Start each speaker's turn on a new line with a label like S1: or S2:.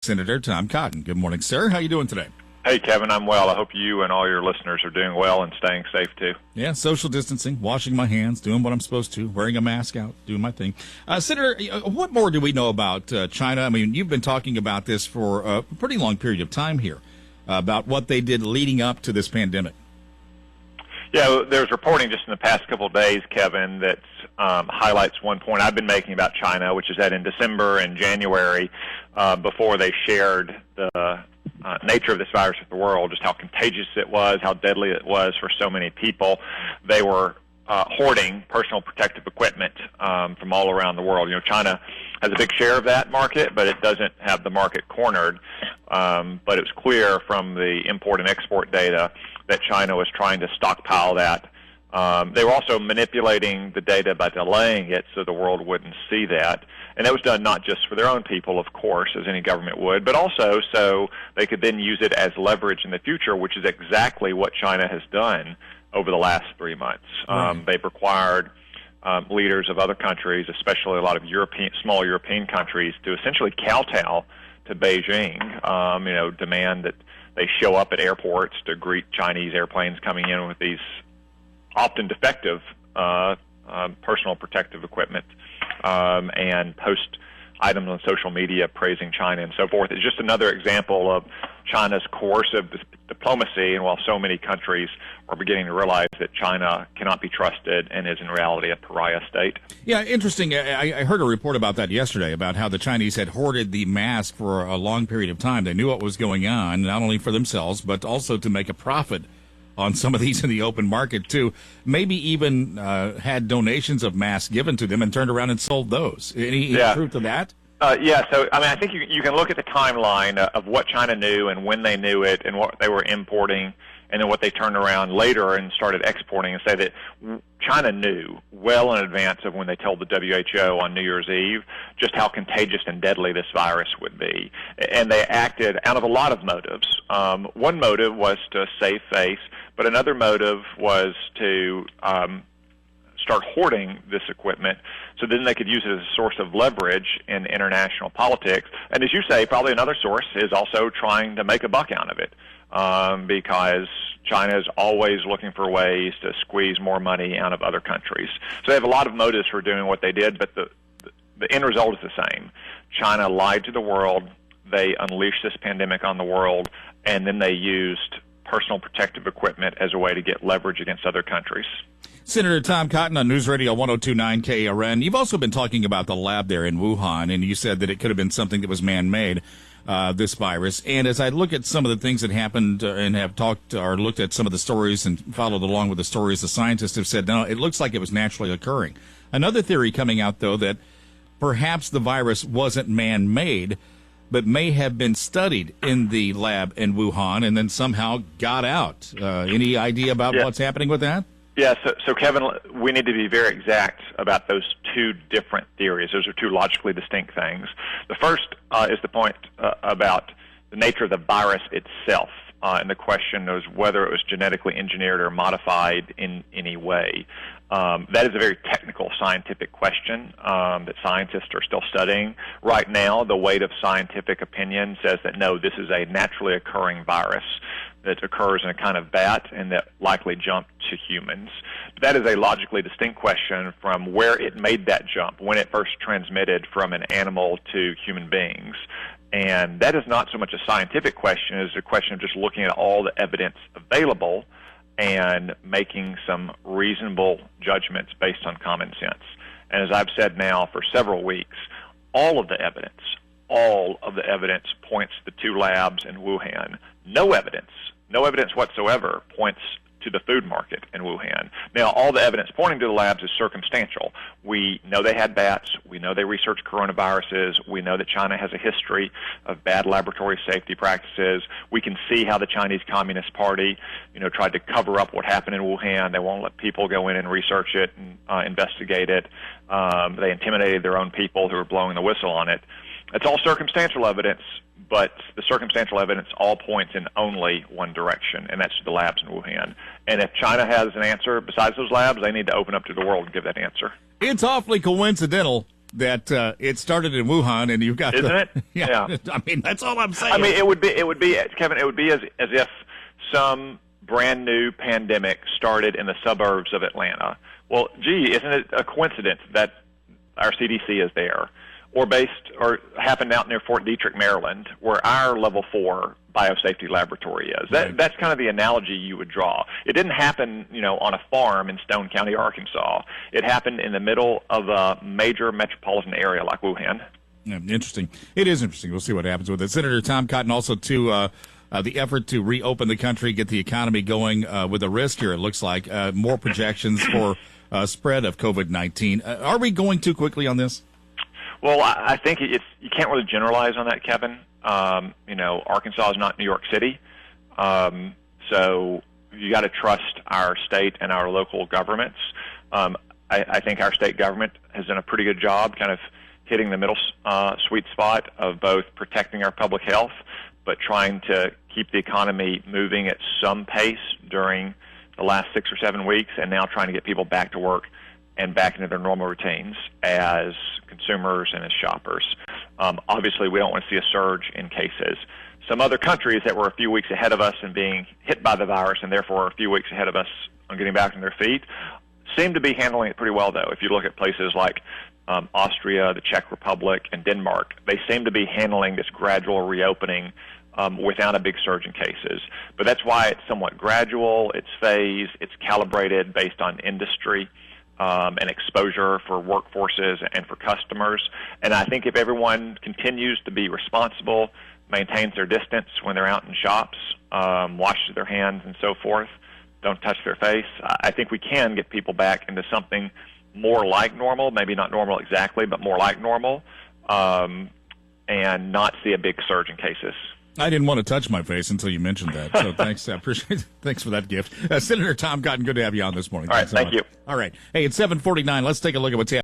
S1: Senator Tom Cotton. Good morning, sir. How you doing today?
S2: Hey, Kevin, I'm well. I hope you and all your listeners are doing well and staying safe, too.
S1: Yeah, social distancing, washing my hands, doing what I'm supposed to, wearing a mask out, doing my thing. Senator, what more do we know about China? I mean, you've been talking about this for a pretty long period of time here, about what they did leading up to this pandemic.
S2: Yeah, there's reporting just in the past couple of days, Kevin, that highlights one point I've been making about China, which is that in December and January, before they shared the nature of this virus with the world, just how contagious it was, how deadly it was for so many people, they were hoarding personal protective equipment from all around the world. You know, China has a big share of that market, but it doesn't have the market cornered. But it was clear from the import and export data that China was trying to stockpile that. They were also manipulating the data by delaying it so the world wouldn't see that. And that was done not just for their own people, of course, as any government would, but also so they could then use it as leverage in the future, which is exactly what China has done over the last 3 months. They've required leaders of other countries, especially a lot of small European countries, to essentially kowtow to Beijing, demand that they show up at airports to greet Chinese airplanes coming in with these often defective personal protective equipment, and post items on social media praising China and so forth. It's just another example of China's coercive diplomacy, and while so many countries are beginning to realize that China cannot be trusted and is in reality a pariah state.
S1: Yeah, interesting. I heard a report about that yesterday, about how the Chinese had hoarded the mask for a long period of time. They knew what was going on, not only for themselves, but also to make a profit on some of these in the open market, too. Maybe even had donations of masks given to them and turned around and sold those. Any truth to that?
S2: So, I think you can look at the timeline of what China knew and when they knew it and what they were importing, and then what they turned around later and started exporting, and say that China knew well in advance of when they told the WHO on New Year's Eve just how contagious and deadly this virus would be. And they acted out of a lot of motives. One motive was to save face, but another motive was to start hoarding this equipment so then they could use it as a source of leverage in international politics. And as you say, probably another source is also trying to make a buck out of it, because China is always looking for ways to squeeze more money out of other countries. So they have a lot of motives for doing what they did, but the end result is the same. China lied to the world, they unleashed this pandemic on the world, and then they used personal protective equipment as a way to get leverage against other countries.
S1: Senator Tom Cotton on News Radio 102.9 KARN. You've also been talking about the lab there in Wuhan, and you said that it could have been something that was man-made, this virus. And as I look at some of the things that happened and have talked or looked at some of the stories and followed along with the stories, the scientists have said, no, it looks like it was naturally occurring. Another theory coming out, though, that perhaps the virus wasn't man-made, but may have been studied in the lab in Wuhan and then somehow got out. Any idea about what's happening with that?
S2: Yeah, so Kevin, we need to be very exact about those two different theories. Those are two logically distinct things. The first is the point about the nature of the virus itself, and the question is whether it was genetically engineered or modified in any way. That is a very technical scientific question that scientists are still studying. Right now, the weight of scientific opinion says that no, this is a naturally occurring virus that occurs in a kind of bat and that likely jumped to humans. That is a logically distinct question from where it made that jump, when it first transmitted from an animal to human beings. And that is not so much a scientific question as a question of just looking at all the evidence available and making some reasonable judgments based on common sense. And as I've said now for several weeks, all of the evidence points to the two labs in Wuhan. No evidence whatsoever points to the food market in Wuhan. Now, all the evidence pointing to the labs is circumstantial. We know they had bats. We know they researched coronaviruses. We know that China has a history of bad laboratory safety practices. We can see how the Chinese Communist Party, tried to cover up what happened in Wuhan. They won't let people go in and research it and investigate it. They intimidated their own people who were blowing the whistle on it. It's all circumstantial evidence, but the circumstantial evidence all points in only one direction, and that's the labs in Wuhan. And if China has an answer besides those labs, they need to open up to the world and give that answer.
S1: It's awfully coincidental that it started in Wuhan, and you've got
S2: Isn't it?
S1: Yeah. I mean, that's all I'm saying.
S2: I mean, it would be, Kevin, it would be as if some brand new pandemic started in the suburbs of Atlanta. Well, gee, isn't it a coincidence that our CDC is there, or happened out near Fort Detrick, Maryland, where our level 4 biosafety laboratory is? That's kind of the analogy you would draw. It didn't happen, on a farm in Stone County, Arkansas. It happened in the middle of a major metropolitan area like Wuhan.
S1: Yeah, interesting. It is interesting. We'll see what happens with it. Senator Tom Cotton, also to the effort to reopen the country, get the economy going with a risk here, it looks like. More projections for spread of COVID-19. Are we going too quickly on this?
S2: Well, I think you can't really generalize on that, Kevin. Arkansas is not New York City. So you got to trust our state and our local governments. I think our state government has done a pretty good job kind of hitting the middle sweet spot of both protecting our public health, but trying to keep the economy moving at some pace during the last 6 or 7 weeks, and now trying to get people back to work and back into their normal routines as consumers and as shoppers. Obviously, we don't want to see a surge in cases. Some other countries that were a few weeks ahead of us in being hit by the virus, and therefore a few weeks ahead of us on getting back on their feet, seem to be handling it pretty well, though. If you look at places like Austria, the Czech Republic, and Denmark, they seem to be handling this gradual reopening without a big surge in cases. But that's why it's somewhat gradual, it's phased, it's calibrated based on industry and exposure for workforces and for customers. And I think if everyone continues to be responsible, maintains their distance when they're out in shops, washes their hands and so forth, don't touch their face, I think we can get people back into something more like normal, maybe not normal exactly, but more like normal, and not see a big surge in cases.
S1: I didn't want to touch my face until you mentioned that, so thanks. I appreciate it. Thanks for that gift. Senator Tom Cotton, good to have you on this morning.
S2: All right,
S1: thank
S2: you.
S1: All right. Hey, it's 7:49. Let's take a look at what's happening.